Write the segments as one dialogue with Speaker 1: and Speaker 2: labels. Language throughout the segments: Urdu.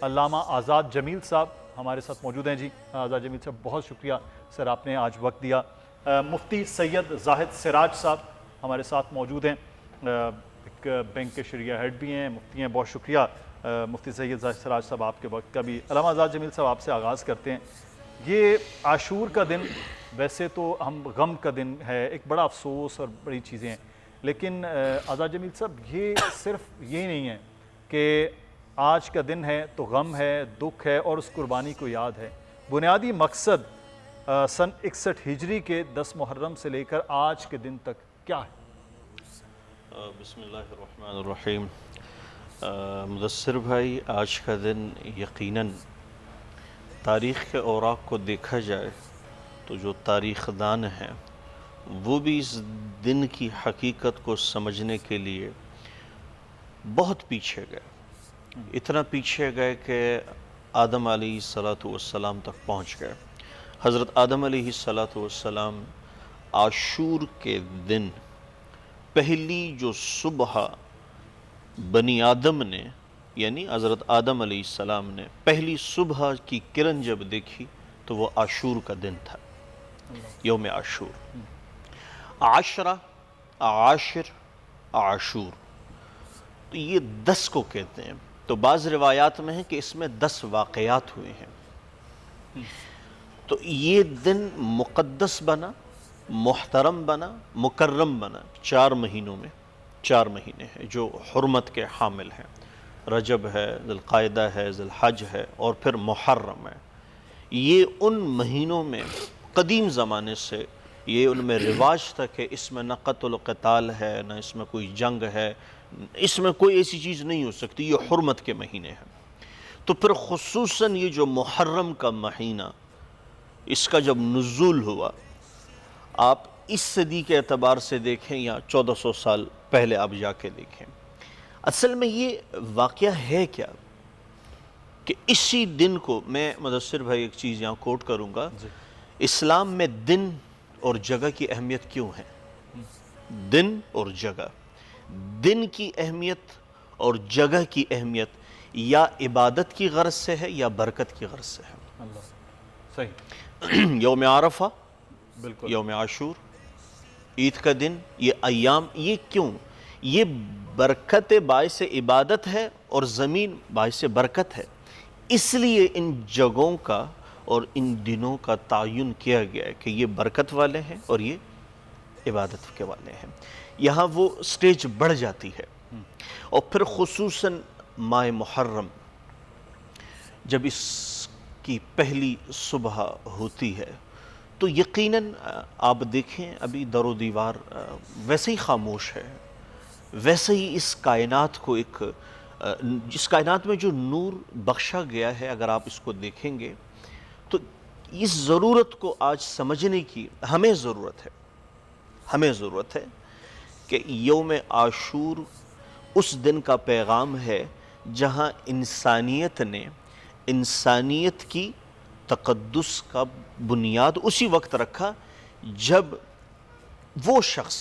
Speaker 1: علامہ آزاد جمیل صاحب ہمارے ساتھ موجود ہیں جی۔ آزاد جمیل صاحب بہت شکریہ سر، آپ نے آج وقت دیا۔ مفتی سید زاہد سراج صاحب ہمارے ساتھ موجود ہیں، ایک بینک کے شریعہ ہیڈ بھی ہیں، مفتی ہیں، بہت شکریہ مفتی سید زاہد سراج صاحب آپ کے وقت کا بھی۔ علامہ آزاد جمیل صاحب آپ سے آغاز کرتے ہیں۔ یہ عاشور کا دن ویسے تو ہم غم کا دن ہے، ایک بڑا افسوس اور بڑی چیزیں ہیں، لیکن آزاد جمیل صاحب یہ صرف یہ نہیں ہے کہ آج کا دن ہے تو غم ہے، دکھ ہے اور اس قربانی کو یاد ہے۔ بنیادی مقصد سن 61 ہجری کے 10 محرم سے لے کر آج کے دن تک کیا ہے؟
Speaker 2: بسم اللہ الرحمن الرحیم۔ مدثر بھائی، آج کا دن یقیناً تاریخ کے اوراق کو دیکھا جائے تو جو تاریخ دان ہیں وہ بھی اس دن کی حقیقت کو سمجھنے کے لیے بہت پیچھے گئے، اتنا پیچھے گئے کہ آدم علیہ السلام تک پہنچ گئے۔ حضرت آدم علیہ السلام عاشور کے دن پہلی جو صبح بنی آدم نے، یعنی حضرت آدم علیہ السلام نے پہلی صبح کی کرن جب دیکھی تو وہ عاشور کا دن تھا، یوم عاشور۔ عاشرہ، عاشر، عاشور، تو یہ 10 کو کہتے ہیں۔ تو بعض روایات میں ہے کہ اس میں 10 واقعات ہوئے ہیں۔ تو یہ دن مقدس بنا، محترم بنا، مکرم بنا 4 مہینوں میں۔ 4 مہینے ہیں جو حرمت کے حامل ہیں، رجب ہے، ذی القعدہ ہے، ذی الحج ہے اور پھر محرم ہے۔ یہ ان مہینوں میں قدیم زمانے سے یہ ان میں رواج تھا کہ اس میں نہ قتل و قتال ہے، نہ اس میں کوئی جنگ ہے، اس میں کوئی ایسی چیز نہیں ہو سکتی، یہ حرمت کے مہینے ہیں۔ تو پھر خصوصاً یہ جو محرم کا مہینہ، اس کا جب نزول ہوا، آپ اس صدی کے اعتبار سے دیکھیں یا 1400 سال پہلے آپ جا کے دیکھیں، اصل میں یہ واقعہ ہے کیا کہ اسی دن کو میں مدثر بھائی ایک چیز یہاں کوٹ کروں گا، اسلام میں دن اور جگہ کی اہمیت کیوں ہے؟ دن اور جگہ، دن کی اہمیت اور جگہ کی اہمیت یا عبادت کی غرض سے ہے یا برکت کی غرض سے ہے۔
Speaker 1: اللہ صحیح،
Speaker 2: یوم عرفہ،
Speaker 1: بالکل
Speaker 2: یوم عاشور، عید کا دن، یہ ایام، یہ کیوں؟ یہ برکت باعث عبادت ہے اور زمین باعث برکت ہے، اس لیے ان جگہوں کا اور ان دنوں کا تعین کیا گیا ہے کہ یہ برکت والے ہیں اور یہ عبادت کے والے ہیں۔ یہاں وہ سٹیج بڑھ جاتی ہے۔ اور پھر خصوصاً ماہ محرم جب اس کی پہلی صبح ہوتی ہے تو یقیناً آپ دیکھیں ابھی در و دیوار ویسے ہی خاموش ہے، ویسے ہی اس کائنات کو جس کائنات میں جو نور بخشا گیا ہے، اگر آپ اس کو دیکھیں گے تو اس ضرورت کو آج سمجھنے کی ہمیں ضرورت ہے کہ یوم عاشور اس دن کا پیغام ہے جہاں انسانیت نے انسانیت کی تقدس کا بنیاد اسی وقت رکھا جب وہ شخص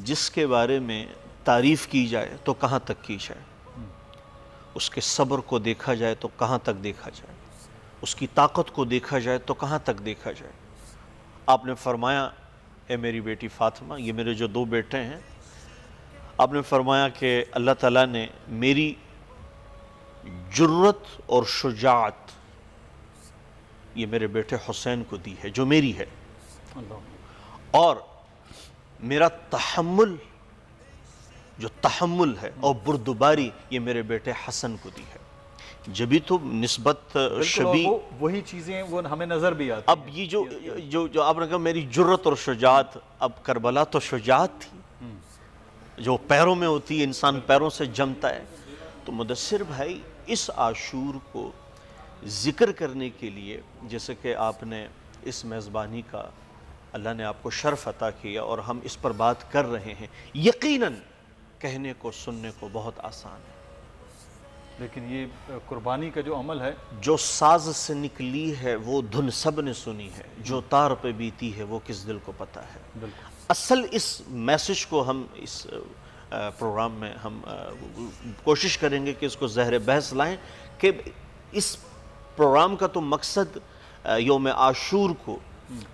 Speaker 2: جس کے بارے میں تعریف کی جائے تو کہاں تک کی جائے، اس کے صبر کو دیکھا جائے تو کہاں تک دیکھا جائے، اس کی طاقت کو دیکھا جائے تو کہاں تک دیکھا جائے۔ آپ نے فرمایا، اے میری بیٹی فاطمہ، یہ میرے جو 2 بیٹے ہیں، آپ نے فرمایا کہ اللہ تعالیٰ نے میری جرت اور شجاعت یہ میرے بیٹے حسین کو دی ہے جو میری ہے، اور میرا تحمل ہے اور بردباری یہ میرے بیٹے حسن کو دی ہے۔ جبھی تو نسبت شبیہ،
Speaker 1: وہی چیزیں وہ ہمیں نظر بھی آتی ہیں۔
Speaker 2: اب یہ جو آپ نے کہا میری جرت اور شجاعت، اب کربلا تو شجاعت تھی جو پیروں میں ہوتی ہے، انسان پیروں سے جمتا ہے۔ تو مدثر بھائی، اس عاشور کو ذکر کرنے کے لیے جیسے کہ آپ نے اس میزبانی کا اللہ نے آپ کو شرف عطا کیا اور ہم اس پر بات کر رہے ہیں، یقیناً کہنے کو سننے کو بہت آسان ہے،
Speaker 1: لیکن یہ قربانی کا جو عمل ہے،
Speaker 2: جو ساز سے نکلی ہے وہ دھن سب نے سنی ہے، جو تار پہ بیتی ہے وہ کس دل کو پتہ ہے۔ اصل اس میسج کو ہم اس پروگرام میں ہم کوشش کریں گے کہ اس کو زہر بحث لائیں کہ اس پروگرام کا تو مقصد یوم عاشور کو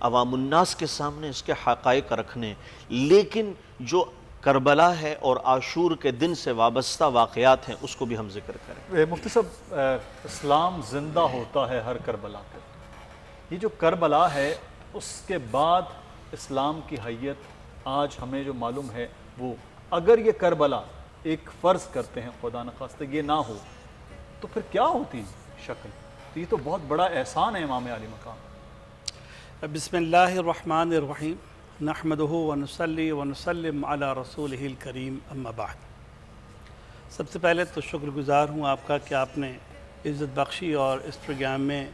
Speaker 2: عوام الناس کے سامنے اس کے حقائق رکھنے، لیکن جو کربلا ہے اور عاشور کے دن سے وابستہ واقعات ہیں اس کو بھی ہم ذکر کریں۔
Speaker 1: مفتی صاحب، اسلام زندہ ہوتا ہے ہر کربلا پہ۔ یہ جو کربلا ہے اس کے بعد اسلام کی حیت آج ہمیں جو معلوم ہے وہ، اگر یہ کربلا ایک فرض کرتے ہیں خدا نخواستہ یہ نہ ہو تو پھر کیا ہوتی شکل؟ تو یہ تو بہت بڑا احسان ہے امام علی مقام۔
Speaker 3: بسم اللہ الرحمن الرحیم، نحمدہ ونصلی ونسلم علی رسولہ الکریم، اما بعد۔ سب سے پہلے تو شکر گزار ہوں آپ کا کہ آپ نے عزت بخشی اور اس پروگرام میں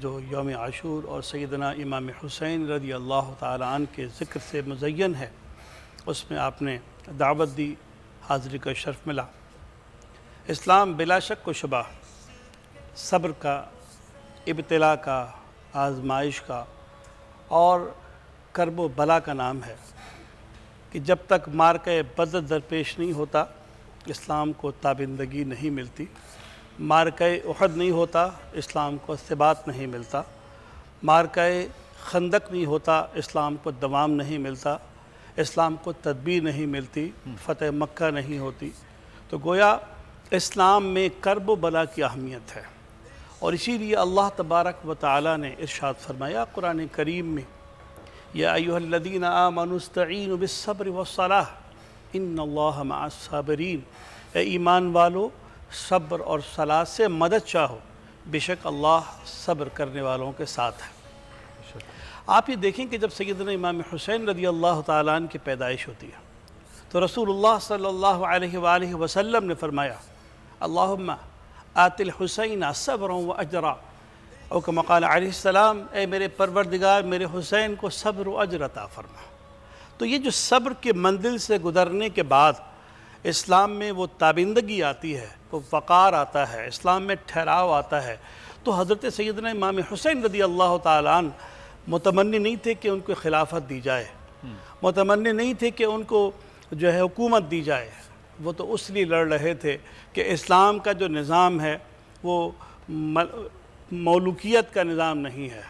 Speaker 3: جو یوم عاشور اور سیدنا امام حسین رضی اللہ تعالیٰ عنہ کے ذکر سے مزین ہے، اس میں آپ نے دعوت دی، حاضری کا شرف ملا۔ اسلام بلا شک و شبہ صبر کا، ابتلا کا، آزمائش کا اور کرب و بلا کا نام ہے کہ جب تک مارکہ بدر درپیش نہیں ہوتا اسلام کو تابندگی نہیں ملتی، مارکہ احد نہیں ہوتا اسلام کو ثبات نہیں ملتا، مارکہ خندق نہیں ہوتا اسلام کو دوام نہیں ملتا، اسلام کو تدبیر نہیں ملتی، فتح مکہ نہیں ہوتی۔ تو گویا اسلام میں کرب و بلا کی اہمیت ہے، اور اسی لیے اللہ تبارک و تعالیٰ نے ارشاد فرمایا قرآن کریم میں، یا ایھا الذین آمنوا استعینوا بالصبر والصلاۃ ان اللہ مع الصابرین، اے ایمان والو صبر اور صلاۃ سے مدد چاہو، بے شک اللہ صبر کرنے والوں کے ساتھ ہے۔ آپ یہ دیکھیں کہ جب سیدنا امام حسین رضی اللہ تعالیٰ عنہ کی پیدائش ہوتی ہے تو رسول اللہ صلی اللہ علیہ وآلہ وسلم نے فرمایا اللہم آت الحسین صبرا و اجرا، او کما قال علیہ السلام، اے میرے پروردگار میرے حسین کو صبر و اجر عطا فرما۔ تو یہ جو صبر کے منزل سے گزرنے کے بعد اسلام میں وہ تابندگی آتی ہے، وہ وقار آتا ہے، اسلام میں ٹھہراؤ آتا ہے۔ تو حضرت سیدنا امام حسین رضی اللہ تعالیٰ عنہ متمنی نہیں تھے کہ ان کو خلافت دی جائے، متمنی نہیں تھے کہ ان کو جو ہے حکومت دی جائے، وہ تو اس لیے لڑ رہے تھے کہ اسلام کا جو نظام ہے وہ مولوکیت کا نظام نہیں ہے،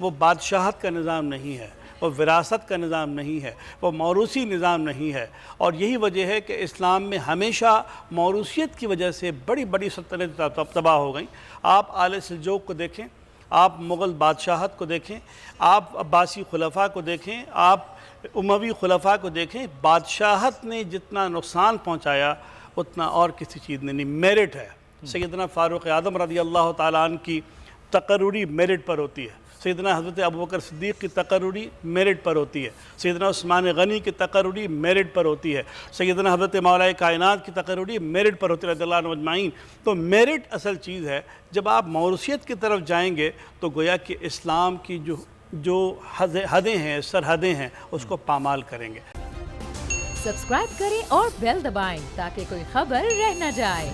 Speaker 3: وہ بادشاہت کا نظام نہیں ہے، وہ وراثت کا نظام نہیں ہے، وہ موروثی نظام نہیں ہے۔ اور یہی وجہ ہے کہ اسلام میں ہمیشہ موروثیت کی وجہ سے بڑی بڑی سلطنتیں تباہ ہو گئیں۔ آپ آل سلجوق کو دیکھیں، آپ مغل بادشاہت کو دیکھیں، آپ عباسی خلفاء کو دیکھیں، آپ اموی خلفاء کو دیکھیں، بادشاہت نے جتنا نقصان پہنچایا اتنا اور کسی چیز نے نہیں۔ میرٹ ہے، سیدنا فاروق اعظم رضی اللہ تعالیٰ عنہ کی تقرری میرٹ پر ہوتی ہے، سیدنا حضرت ابوبکر صدیق کی تقرری میرٹ پر ہوتی ہے، سیدنا عثمان غنی کی تقرری میرٹ پر ہوتی ہے، سیدنا حضرت مولا کائنات کی تقرری میرٹ پر ہوتی ہے رضی اللہ عنہ اجمعین۔ تو میرٹ اصل چیز ہے۔ جب آپ موروثیت کی طرف جائیں گے تو گویا کہ اسلام کی جو حدیں ہیں، سرحدیں ہیں، اس کو پامال کریں گے۔
Speaker 4: سبسکرائب کریں اور بیل دبائیں تاکہ کوئی خبر رہ نہ جائے۔